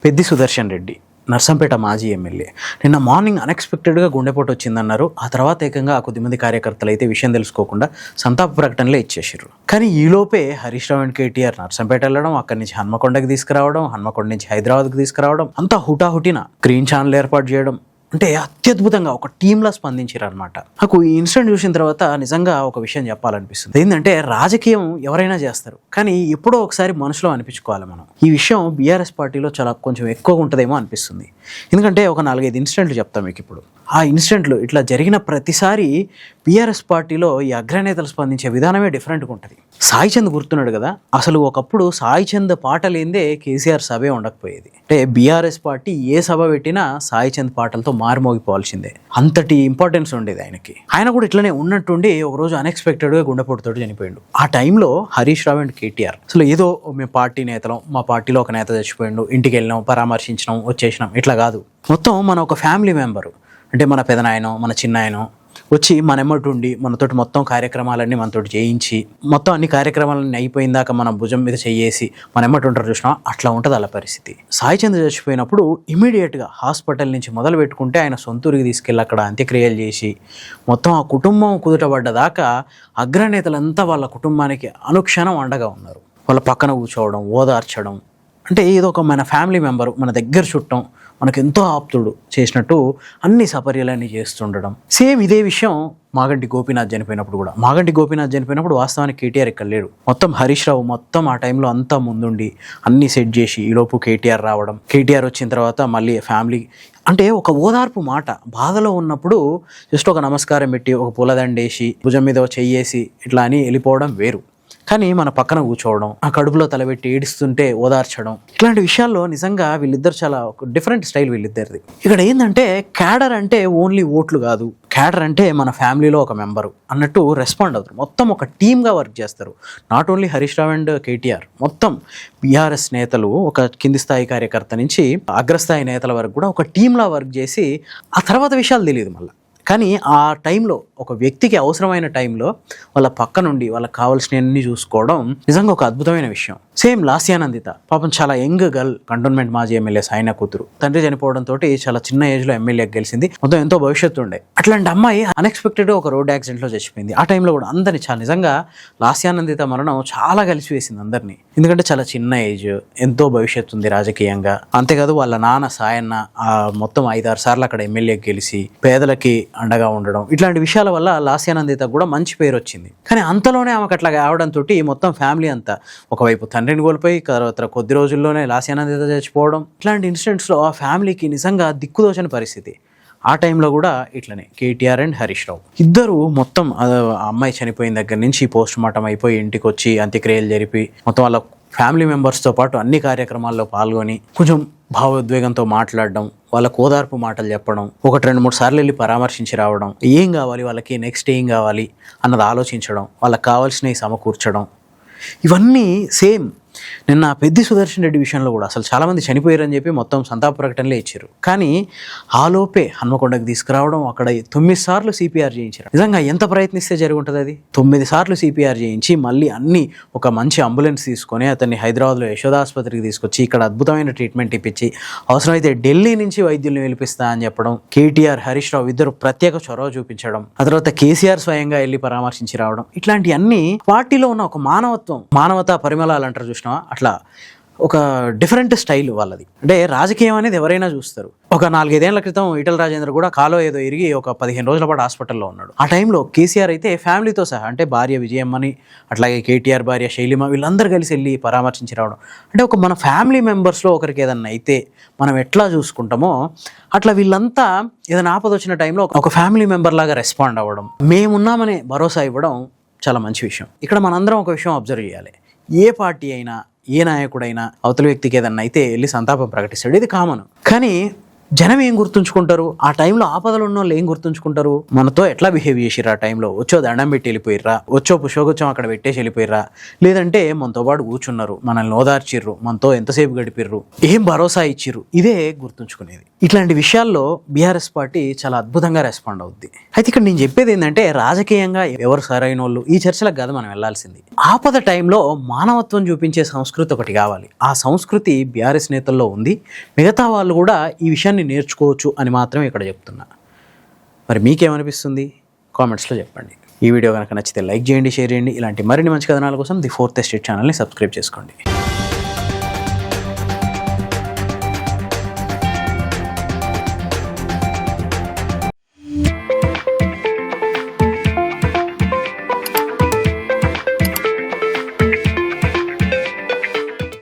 పెద్ది సుదర్శన్ రెడ్డి నర్సంపేట మాజీ ఎమ్మెల్యే నిన్న మార్నింగ్ అన్ఎక్స్పెక్టెడ్గా గుండెపోటు వచ్చిందన్నారు. ఆ తర్వాత ఏకంగా కొద్దిమంది కార్యకర్తలు అయితే విషయం తెలుసుకోకుండా సంతాప ప్రకటనలే ఇచ్చేసారు. కానీ ఈలోపే హరీష్ రావు అండ్ కేటీఆర్ నర్సంపేట వెళ్ళడం, అక్కడి నుంచి హన్మకొండకి తీసుకురావడం, హన్మకొండ నుంచి హైదరాబాద్కి తీసుకురావడం, అంతా హుటాహుటిన గ్రీన్ ఛానల్ ఏర్పాటు చేయడం, అంటే అత్యద్భుతంగా ఒక టీంలా స్పందించారు అనమాట. నాకు ఈ ఇన్సిడెంట్ చూసిన తర్వాత నిజంగా ఒక విషయం చెప్పాలనిపిస్తుంది. ఏంటంటే రాజకీయం ఎవరైనా చేస్తారు, కానీ ఎప్పుడో ఒకసారి మనసులో అనిపించుకోవాలి మనం. ఈ విషయం బీఆర్ఎస్ పార్టీలో చాలా కొంచెం ఎక్కువగా ఉంటుందేమో అనిపిస్తుంది. ఎందుకంటే ఒక 4-5 ఇన్సిడెంట్లు చెప్తాం మీకు ఇప్పుడు. ఆ ఇన్సిడెంట్లు ఇట్లా జరిగిన ప్రతిసారి బీఆర్ఎస్ పార్టీలో ఈ అగ్రనేతలు స్పందించే విధానమే డిఫరెంట్గా ఉంటుంది. సాయి చంద్ గుర్తున్నాడు కదా, అసలు ఒకప్పుడు సాయి చంద్ పాట లేదే కేసీఆర్ సభే ఉండకపోయేది. అంటే బీఆర్ఎస్ పార్టీ ఏ సభ పెట్టినా సాయి చంద్ పాటలతో మారుమోగిపోవాల్సిందే, అంతటి ఇంపార్టెన్స్ ఉండేది ఆయనకి. ఆయన కూడా ఇట్లనే ఉన్నట్టుండి ఒకరోజు అన్ఎక్స్పెక్టెడ్గా గుండెపోటుతో చనిపోయిండు. ఆ టైంలో హరీష్ రావు అండ్ కేటీఆర్ అసలు ఏదో మేము పార్టీ నేతలం, మా పార్టీలో ఒక నేత చచ్చిపోయిండు, ఇంటికి వెళ్ళినాం, పరామర్శించినాం, వచ్చేసినాం, ఇట్లా కాదు. మొత్తం మన ఒక ఫ్యామిలీ మెంబరు, అంటే మన పెదనాయనో మన చిన్నాయనో వచ్చి మనెమ్మటి ఉండి మనతోటి మొత్తం కార్యక్రమాలన్నీ మనతోటి చేయించి, మొత్తం అన్ని కార్యక్రమాలన్నీ అయిపోయిందాక మన భుజం మీద చేసి మనెమ్మటి ఉంటారు చూసినా, అట్లా ఉంటుంది అలా పరిస్థితి. సాయి చంద్ర చచ్చిపోయినప్పుడు ఇమీడియట్గా హాస్పిటల్ నుంచి మొదలు పెట్టుకుంటే ఆయన సొంతూరికి తీసుకెళ్ళి అక్కడ అంత్యక్రియలు చేసి మొత్తం ఆ కుటుంబం కుదుటపడ్డదాకా అగ్రనేతలంతా వాళ్ళ కుటుంబానికి అనుక్షణం అండగా ఉన్నారు. వాళ్ళ పక్కన కూర్చోవడం, ఓదార్చడం, అంటే ఏదో ఒక మన ఫ్యామిలీ మెంబరు, మన దగ్గర చుట్టం, మనకు ఎంతో ఆప్తుడు చేసినట్టు అన్ని సపర్యలన్నీ చేస్తుండడం. సేమ్ ఇదే విషయం మాగంటి గోపీనాథ్ చనిపోయినప్పుడు వాస్తవానికి కేటీఆర్ ఇక్కడ లేడు. మొత్తం హరీష్ రావు మొత్తం ఆ టైంలో అంతా ముందుండి అన్నీ సెట్ చేసి ఈలోపు కేటీఆర్ రావడం, కేటీఆర్ వచ్చిన తర్వాత మళ్ళీ ఫ్యామిలీ అంటే ఒక ఓదార్పు మాట. బాధలో ఉన్నప్పుడు జస్ట్ ఒక నమస్కారం పెట్టి, ఒక పూలదండేసి, భుజం మీద చెయ్యేసి ఇట్లా అని వెళ్ళిపోవడం వేరు. కానీ మన పక్కన కూర్చోవడం, ఆ కడుపులో తలబెట్టి ఏడుస్తుంటే ఓదార్చడం, ఇట్లాంటి విషయాల్లో నిజంగా వీళ్ళిద్దరు చాలా డిఫరెంట్ స్టైల్ వీళ్ళిద్దరిది. ఇక్కడ ఏంటంటే క్యాడర్ అంటే ఓన్లీ ఓట్లు కాదు, క్యాడర్ అంటే మన ఫ్యామిలీలో ఒక మెంబరు అన్నట్టు రెస్పాండ్ అవుతారు. మొత్తం ఒక టీమ్గా వర్క్ చేస్తారు. Not only Harish Rao and KTR, మొత్తం బీఆర్ఎస్ నేతలు ఒక కింది స్థాయి కార్యకర్త నుంచి అగ్రస్థాయి నేతల వరకు కూడా ఒక టీంలా వర్క్ చేసి ఆ తర్వాత విషయాలు తెలియదు మళ్ళీ. కానీ ఆ టైంలో ఒక వ్యక్తికి అవసరమైన టైంలో వాళ్ళ పక్క నుండి వాళ్ళకి కావాల్సినవన్నీ చూసుకోవడం నిజంగా ఒక అద్భుతమైన విషయం. సేమ్ లాస్యానందిత పాపం చాలా యంగ్ గర్ల్, కంటోన్మెంట్ మాజీ ఎమ్మెల్యే సాయినా కూతురు. తండ్రి చనిపోవడంతో చాలా చిన్న ఏజ్లో ఎమ్మెల్యేకి గెలిచింది, మొత్తం ఎంతో భవిష్యత్తు ఉండే. అట్లాంటి అమ్మాయి అన్ఎక్స్పెక్టెడ్గా ఒక రోడ్ యాక్సిడెంట్లో చచ్చిపోయింది. ఆ టైంలో కూడా అందరినీ చాలా నిజంగా లాస్యానందిత మరణం చాలా కలిసివేసింది అందరినీ. ఎందుకంటే చాలా చిన్న ఏజ్, ఎంతో భవిష్యత్తు ఉంది రాజకీయంగా. అంతేకాదు వాళ్ళ నాన్న సాయన్న మొత్తం 5-6 సార్లు అక్కడ ఎమ్మెల్యేకి గెలిచి పేదలకి అండగా ఉండడం, ఇట్లాంటి విషయాల వల్ల లాస్యానందిత కూడా మంచి పేరు వచ్చింది. కానీ అంతలోనే ఆమెకు అట్లా కావడంతో మొత్తం ఫ్యామిలీ అంతా ఒకవైపు తండ్రిని కోల్పోయి తర్వాత కొద్ది రోజుల్లోనే లాస్యానందిత చచ్చిపోవడం, ఇట్లాంటి ఇన్సిడెంట్స్లో ఆ ఫ్యామిలీకి నిజంగా దిక్కుదోచని పరిస్థితి. ఆ టైంలో కూడా ఇట్లనే కేటీఆర్ అండ్ హరీష్ రావు ఇద్దరు మొత్తం అమ్మాయి చనిపోయిన దగ్గర నుంచి పోస్ట్ మార్టం అయిపోయి ఇంటికి వచ్చి అంత్యక్రియలు జరిపి మొత్తం వాళ్ళ ఫ్యామిలీ మెంబర్స్తో పాటు అన్ని కార్యక్రమాల్లో పాల్గొని కొంచెం భావోద్వేగంతో మాట్లాడడం, వాళ్ళకు ఓదార్పు మాటలు చెప్పడం, 1-2-3 సార్లు వెళ్ళి పరామర్శించి రావడం, ఏం కావాలి వాళ్ళకి, నెక్స్ట్ ఏం కావాలి అన్నది ఆలోచించడం, వాళ్ళకి కావాల్సినవి సమకూర్చడం, ఇవన్నీ సేమ్ నిన్న పెద్ది సుదర్శన్ రెడ్డి విషయంలో కూడా అసలు చాలామంది చనిపోయారని చెప్పి మొత్తం సంతాప ప్రకటనలే ఇచ్చారు. కానీ ఆలోపే హన్మకొండకు తీసుకురావడం, అక్కడ 9 సార్లు సిపిఆర్ చేయించారు. నిజంగా ఎంత ప్రయత్నిస్తే జరుగుంటుంది అది. 9 సార్లు సిపిఆర్ చేయించి మళ్ళీ అన్ని ఒక మంచి అంబులెన్స్ తీసుకొని అతన్ని హైదరాబాద్లో యశోద ఆసుపత్రికి తీసుకొచ్చి ఇక్కడ అద్భుతమైన ట్రీట్మెంట్ ఇప్పించి అవసరమైతే ఢిల్లీ నుంచి వైద్యుల్ని పిలిపిస్తా అని చెప్పడం, కేటీఆర్ హరీష్ రావు ఇద్దరు ప్రత్యేక చొరవ చూపించడం, ఆ తర్వాత కేసీఆర్ స్వయంగా వెళ్ళి పరామర్శించి రావడం, ఇట్లాంటి అన్ని పార్టీలో ఉన్న ఒక మానవతా పరిమళాలు అంటారు చూసినా, అట్లా ఒక డిఫరెంట్ స్టైల్ వాళ్ళది. అంటే రాజకీయం అనేది ఎవరైనా చూస్తారు. ఒక 4-5 ఏళ్ల క్రితం ఈటల రాజేందర్ కూడా కాలో ఏదో ఇరిగి ఒక 15 రోజుల పాటు హాస్పిటల్లో ఉన్నాడు. ఆ టైంలో కేసీఆర్ అయితే ఫ్యామిలీతో సహా, అంటే భార్య విజయమ్మని, అట్లాగే కేటీఆర్ భార్య శైలిమ, వీళ్ళందరూ కలిసి వెళ్ళి పరామర్శించి రావడం. అంటే ఒక మన ఫ్యామిలీ మెంబర్స్లో ఒకరికి ఏదన్నా అయితే మనం ఎట్లా చూసుకుంటామో అట్లా వీళ్ళంతా ఏదైనా ఆపద వచ్చిన టైంలో ఒక ఫ్యామిలీ మెంబర్ లాగా రెస్పాండ్ అవ్వడం, మేమున్నామనే భరోసా ఇవ్వడం చాలా మంచి విషయం. ఇక్కడ మనందరం ఒక విషయం అబ్జర్వ్ చేయాలి. ఏ పార్టీ అయినా, ఏ నాయకుడైనా అవతల వ్యక్తికి ఏదన్నా అయితే వెళ్ళి సంతాపం ప్రకటిస్తాడు, ఇది కామన్. కానీ జనం ఏం గుర్తుంచుకుంటారు? ఆ టైంలో ఆపదలు ఉన్న వాళ్ళు ఏం గుర్తుంచుకుంటారు? మనతో ఎట్లా బిహేవ్ చేసిర్రు, ఆ టైంలో వచ్చో దండం పెట్టి వెళ్ళిపోయిర్రా, వచ్చో పుష్పగుచ్చం అక్కడ పెట్టేసి వెళ్ళిపోయిర్రా, లేదంటే మనతో పాటు కూర్చున్నారు, మనల్ని ఓదార్చిర్రు, మనతో ఎంతసేపు గడిపిర్రు, ఏం భరోసా ఇచ్చిర్రు, ఇదే గుర్తుంచుకునేది. ఇట్లాంటి విషయాల్లో బీఆర్ఎస్ పార్టీ చాలా అద్భుతంగా రెస్పాండ్ అవుద్ది. అయితే ఇక్కడ నేను చెప్పేది ఏంటంటే, రాజకీయంగా ఎవరు సరైన వాళ్ళు ఈ చర్చలకు కాదు మనం వెళ్ళాల్సింది. ఆపద టైంలో మానవత్వం చూపించే సంస్కృతి ఒకటి కావాలి. ఆ సంస్కృతి బీఆర్ఎస్ నేతల్లో ఉంది. మిగతా వాళ్ళు కూడా ఈ విషయాన్ని నేర్చుకోవచ్చు అని మాత్రమే ఇక్కడ చెప్తున్నా. మరి మీకేమనిపిస్తుంది? కామెంట్స్లో చెప్పండి. ఈ వీడియో కనుక నచ్చితే లైక్ చేయండి, షేర్ చేయండి. ఇలాంటి మరిన్ని మంచి కథనాల కోసం ది ఫోర్త్ ఎస్టేట్ ఛానల్ని సబ్స్క్రైబ్ చేసుకోండి.